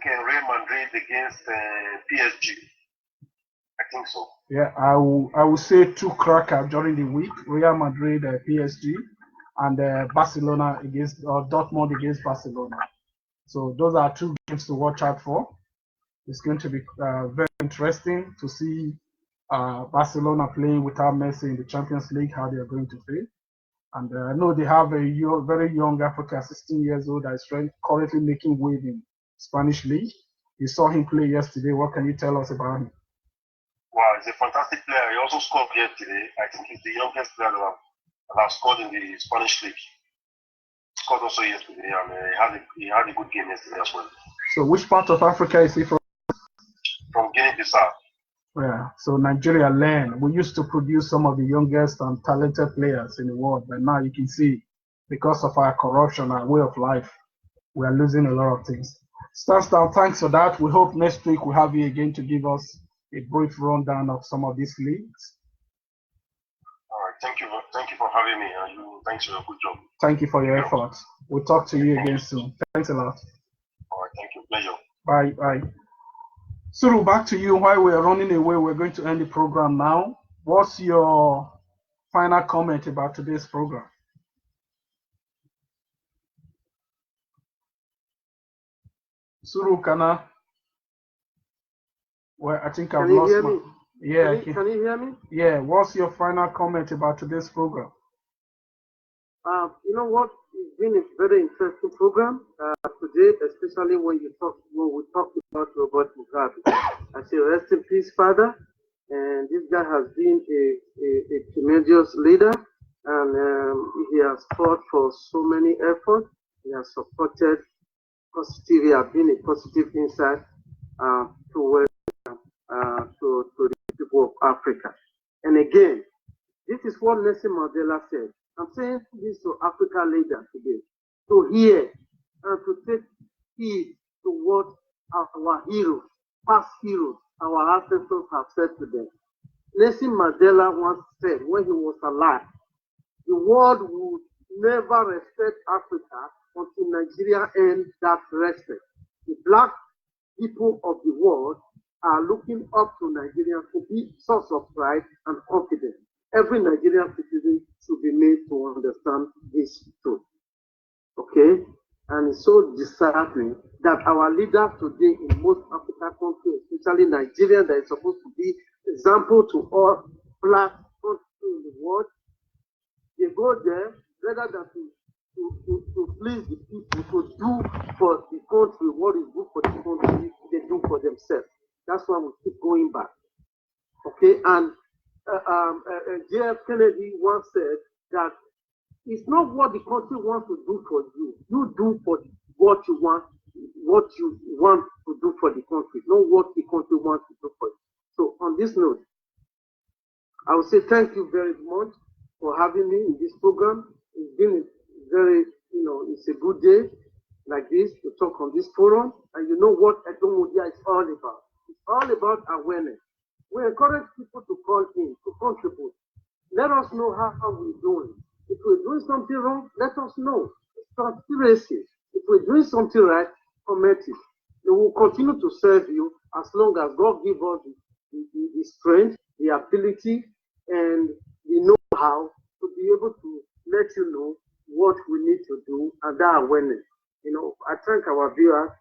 Real Madrid against PSG. I think so. Yeah, I will say 2 crackers during the week: Real Madrid, PSG, and Barcelona against Dortmund against Barcelona. So those are 2 games to watch out for. It's going to be very interesting to see Barcelona playing without Messi in the Champions League, how they are going to play. And I know they have a very young African, 16 years old, that is currently making wave in Spanish league. You saw him play yesterday. What can you tell us about him? Wow, he's a fantastic player. He also scored yesterday. I think he's the youngest player that have scored in the Spanish league. He scored also yesterday, and he had a good game yesterday as well. So which part of Africa is he from? From Guinea-Bissau. Yeah, so Nigeria learned. We used to produce some of the youngest and talented players in the world, but now you can see, because of our corruption, our way of life, we are losing a lot of things. Stansdown, thanks for that. We hope next week we'll have you again to give us a brief rundown of some of these leagues. All right, thank you for having me, and thanks for your good job. Thank you for your efforts. We'll talk to you again soon. Thanks a lot. All right, thank you. Pleasure. Bye. Suru, back to you. While we're running away, we're going to end the program now. What's your final comment about today's program? Suru, Kana? Well, I think I've lost my... Yeah. Can you hear me? Yeah. What's your final comment about today's program? You know what? It's been a very interesting program today, especially when we talked about Robert Mugabe. I say rest in peace, Father. And this guy has been a tremendous leader, and he has fought for so many efforts. He has supported positive. He has been a positive insight to the people of Africa. And again, this is what Nelson Mandela said. I'm saying this to African leaders today, to hear and to take heed to what our heroes, past heroes, our ancestors have said to them. Nelson Mandela once said when he was alive, the world would never respect Africa until Nigeria ends that respect. The black people of the world are looking up to Nigeria to be source of pride and confidence. Every Nigerian citizen should be made to understand this truth. Okay? And it's so disheartening that our leaders today in most African countries, especially Nigeria, that is supposed to be example to all black countries in the world, they go there rather than to please the people, to do for the country what is good for the country, they do for themselves. That's why we keep going back. Okay? And J.F. Kennedy once said that it's not what the country wants to do for you. You do for what you want to do for the country, not what the country wants to do for you. So on this note, I would say thank you very much for having me in this program. It's been very, it's a good day like this to talk on this forum. And you know what Edo Media is all about. It's all about awareness. We encourage people to call in, to contribute. Let us know how we're doing. If we're doing something wrong, let us know. It's transparency. If we're doing something right, comment it. We will continue to serve you as long as God gives us the strength, the ability, and the know-how to be able to let you know what we need to do and that awareness. I thank our viewers,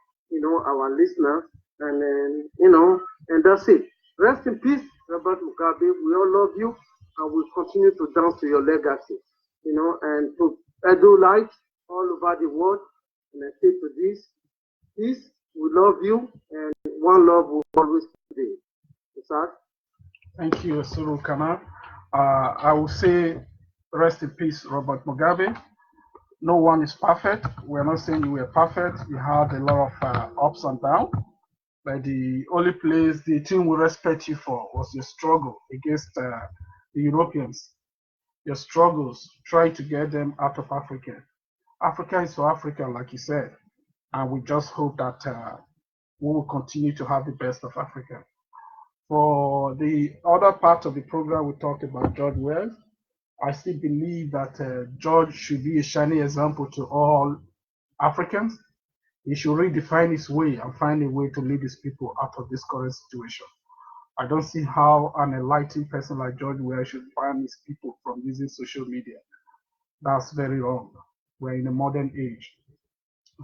our listeners, and and that's it. Rest in peace, Robert Mugabe. We all love you, and we'll continue to dance to your legacy. And to Edo light all over the world. And I say to this, peace, we love you, and one love will always be. Thank you, Suru Kana. I will say, rest in peace, Robert Mugabe. No one is perfect. We're not saying you were perfect. You had a lot of ups and downs. But the only place the team will respect you for was your struggle against the Europeans. Your struggles, trying to get them out of Africa. Africa is for Africa, like you said. And we just hope that we will continue to have the best of Africa. For the other part of the program, we talked about George Wells. I still believe that George should be a shining example to all Africans. He should redefine his way and find a way to lead his people out of this current situation. I don't see how an enlightened person like George Wells should ban his people from using social media. That's very wrong. We're in a modern age.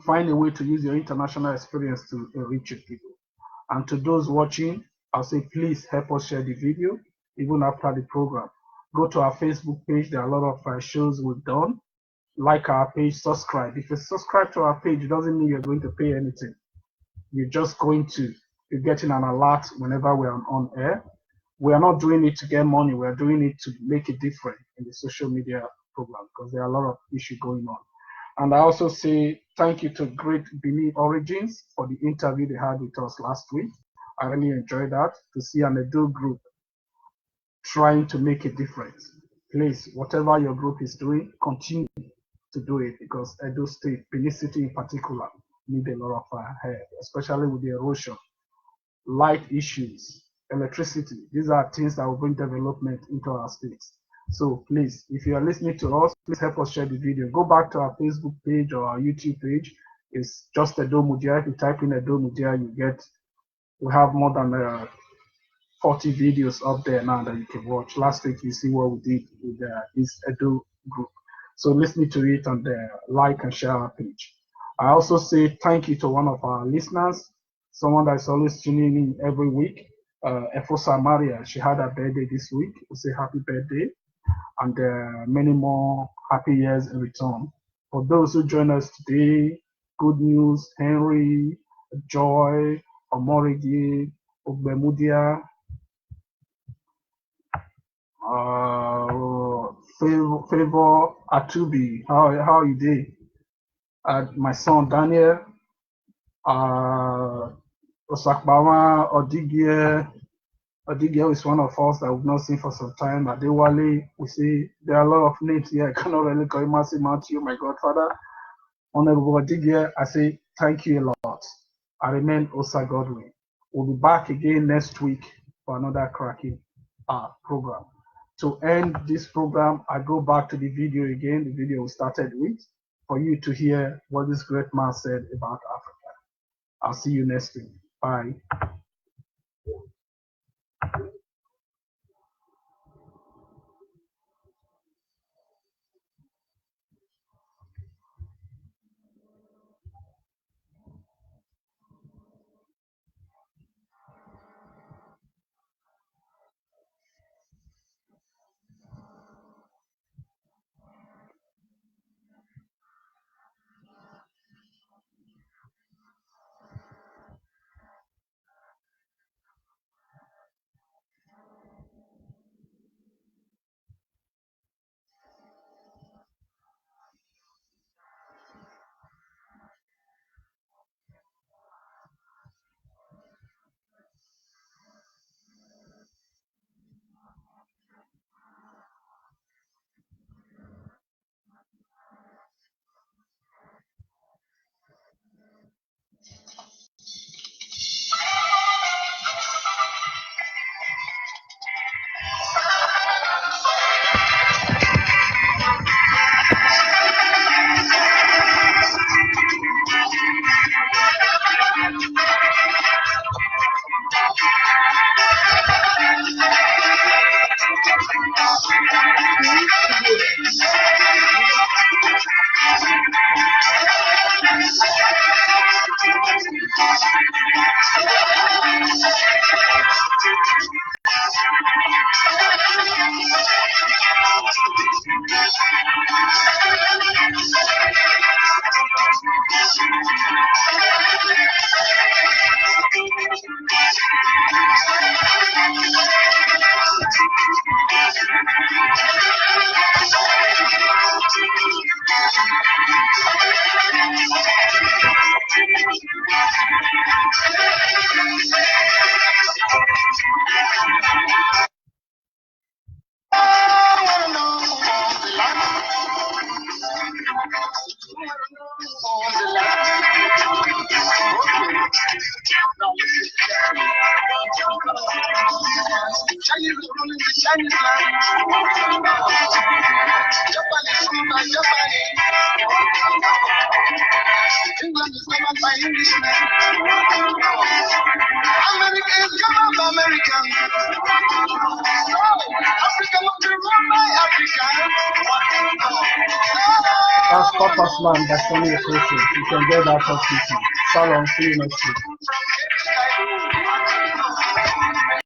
Find a way to use your international experience to reach your people. And to those watching, I'll say please help us share the video even after the program. Go to our Facebook page. There are a lot of shows we've done. Like our page, subscribe. If you subscribe to our page, it doesn't mean you're going to pay anything. You're just going to be getting an alert whenever we're on air. We are not doing it to get money. We're doing it to make a difference in the social media program because there are a lot of issues going on. And I also say thank you to Great Benin Origins for the interview they had with us last week. I really enjoyed that, to see an Edo group trying to make a difference. Please, whatever your group is doing, continue to do it because Edo State, Benin City in particular, need a lot of help, especially with the erosion, light issues, electricity. These are things that will bring development into our states. So please, if you are listening to us, please help us share the video. Go back to our Facebook page or our YouTube page. It's just Edo Media. If you type in Edo Media, you get We have more than 40 videos up there now that you can watch. Last week, you see what we did with this Edo group. So listen to it on the like and share our page. I also say thank you to one of our listeners, someone that's always tuning in every week, Efosa Maria. She had her birthday this week. We say happy birthday and many more happy years in return. For those who join us today, good news, Henry, Joy, Omorigi, Ogbemudia, Favor Atubi, how you doing? My son Daniel, Osakbawa Odigie is one of us that we've not seen for some time. Adewale, we see there are a lot of names here. I cannot really call him Matthew, my godfather. Honorable Odigie, I say thank you a lot. I remain Osa Godwin. We'll be back again next week for another cracking program. To end this program, I go back to the video again, the video we started with, for you to hear what this great man said about Africa. I'll see you next week. Bye. That's Papa's Land by Sonny Okocho. You can get that on YouTube. Salon, see you next week.